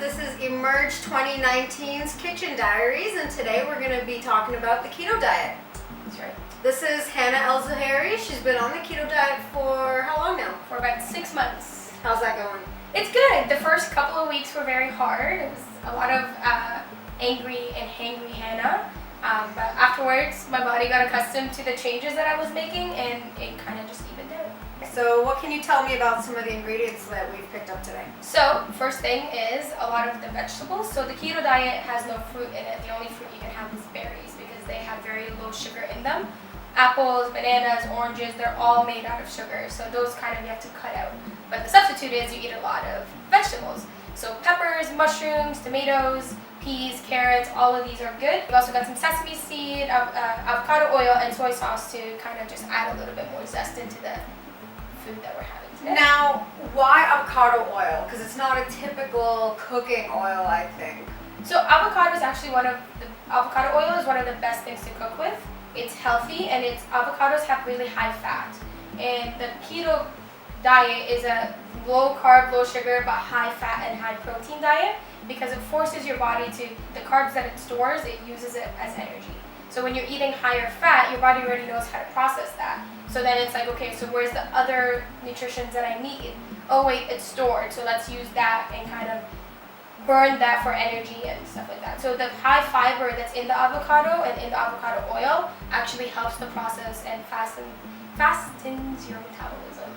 This is Emerge 2019's Kitchen Diaries, and today we're going to be talking about the keto diet. That's right. This is Hanna El Zohiry. She's been on the keto diet for how long now? For about 6 months. How's that going? It's good. The first couple of weeks were very hard. It was a lot of angry and hangry Hanna. But afterwards, my body got accustomed to the changes that I was making, and it kind of just evened out. So what can you tell me about some of the ingredients that we've picked up today? So, first thing is a lot of the vegetables. So the keto diet has no fruit in it. The only fruit you can have is berries because they have very low sugar in them. Apples, bananas, oranges, they're all made out of sugar. So those kind of you have to cut out. But the substitute is you eat a lot of vegetables. So peppers, mushrooms, tomatoes, peas, carrots, all of these are good. We've also got some sesame seed, avocado oil, and soy sauce to kind of just add a little bit more zest into the food that we're having today. Now, why avocado oil? Because it's not a typical cooking oil, I think. So avocado is actually avocado oil is one of the best things to cook with. It's healthy, and avocados have really high fat. And the keto diet is a low carb, low sugar, but high fat and high protein diet because it forces your body to, the carbs that it stores, it uses it as energy. So when you're eating higher fat, your body already knows how to process that. So then it's like, okay, so where's the other nutritions that I need? Oh wait, it's stored, so let's use that and kind of burn that for energy and stuff like that. So the high fiber that's in the avocado and in the avocado oil actually helps the process and fastens your metabolism.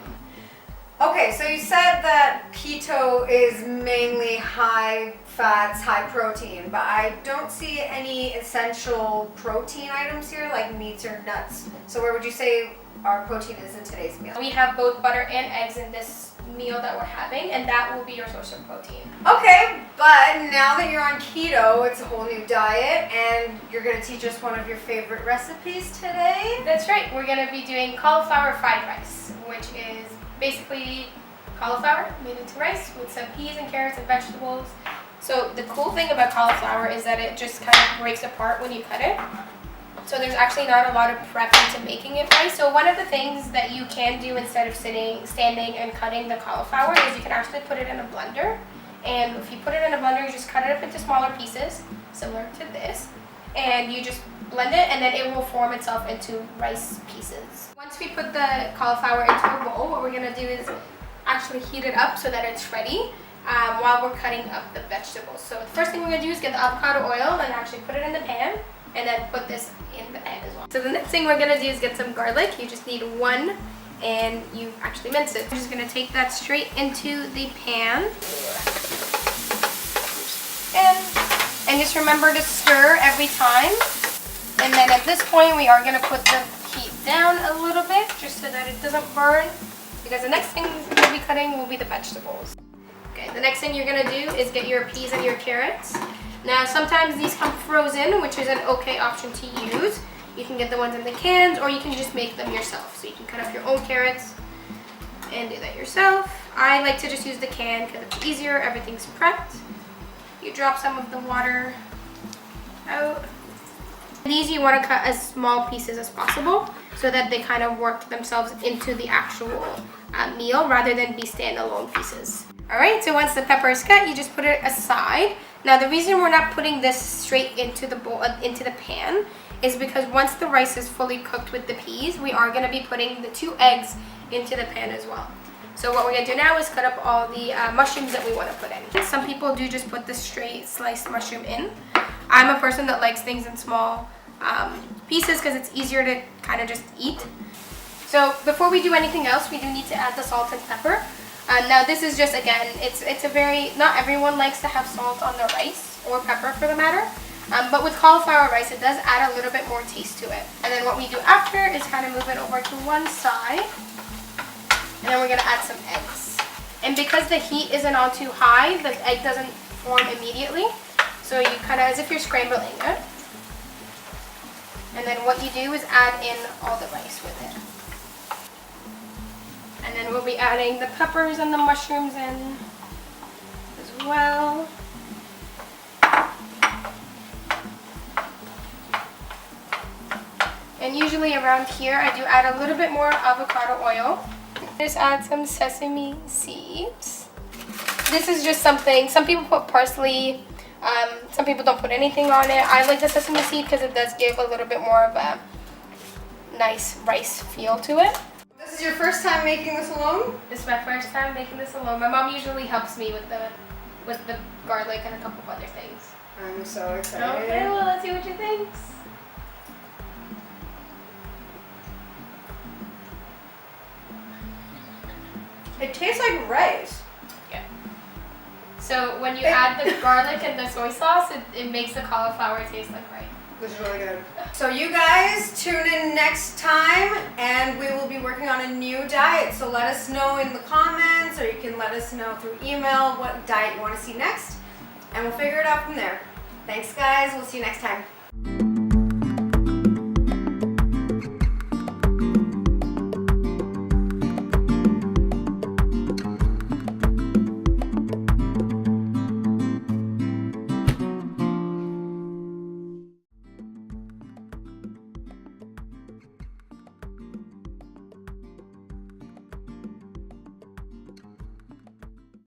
Okay, so you said that keto is mainly high fats, high protein, but I don't see any essential protein items here like meats or nuts. So where would you say our protein is in today's meal? We have both butter and eggs in this meal that we're having, and that will be your source of protein. Okay, but now that you're on keto, it's a whole new diet, and you're going to teach us one of your favorite recipes today. That's right. We're going to be doing cauliflower fried rice, which is basically cauliflower made into rice with some peas and carrots and vegetables. So the cool thing about cauliflower is that it just kind of breaks apart when you cut it. So there's actually not a lot of prep into making it rice. So one of the things that you can do instead of standing and cutting the cauliflower is you can actually put it in a blender. And if you put it in a blender, you just cut it up into smaller pieces, similar to this. And you just blend it, and then it will form itself into rice pieces. Once we put the cauliflower into a bowl, what we're going to do is actually heat it up so that it's ready while we're cutting up the vegetables. So the first thing we're going to do is get the avocado oil and actually put it in the pan, and then put this in the pan as well. So the next thing we're going to do is get some garlic. You just need one, and you actually mince it. We're just going to take that straight into the pan. And just remember to stir every time. And then at this point, we are going to put the heat down a little bit just so that it doesn't burn, because the next thing we'll be cutting will be the vegetables. Okay, the next thing you're going to do is get your peas and your carrots. Now, sometimes these come frozen, which is an okay option to use. You can get the ones in the cans, or you can just make them yourself. So you can cut up your own carrots and do that yourself. I like to just use the can because it's easier, everything's prepped. You drop some of the water out. These you want to cut as small pieces as possible so that they kind of work themselves into the actual meal rather than be standalone pieces. Alright, so once the pepper is cut, you just put it aside. Now the reason we're not putting this straight into the bowl, into the pan, is because once the rice is fully cooked with the peas, we are going to be putting the 2 eggs into the pan as well. So what we're going to do now is cut up all the mushrooms that we want to put in. Some people do just put the straight sliced mushroom in. I'm a person that likes things in small pieces because it's easier to kind of just eat. So before we do anything else, we do need to add the salt and pepper. Now this is just, again, it's a very, not everyone likes to have salt on their rice, or pepper for the matter. But with cauliflower rice, it does add a little bit more taste to it. And then what we do after is kind of move it over to one side. And then we're going to add some eggs. And because the heat isn't on too high, the egg doesn't form immediately. So you kind of, as if you're scrambling it. And then what you do is add in all the rice with it. And then we'll be adding the peppers and the mushrooms in as well. And usually around here, I do add a little bit more avocado oil. Just add some sesame seeds. this is just something, some people put parsley, some people don't put anything on it. I like the sesame seed because it does give a little bit more of a nice rice feel to it. This is your first time making this alone? This is my first time making this alone. My mom usually helps me with the garlic and a couple of other things. I'm so excited. Okay, well, let's see what you think. It tastes like rice. Yeah. So when you add the garlic and the soy sauce, it makes the cauliflower taste like rice. This is really good. So you guys tune in next time and we will be working on a new diet. So let us know in the comments, or you can let us know through email what diet you want to see next, and we'll figure it out from there. Thanks guys, we'll see you next time.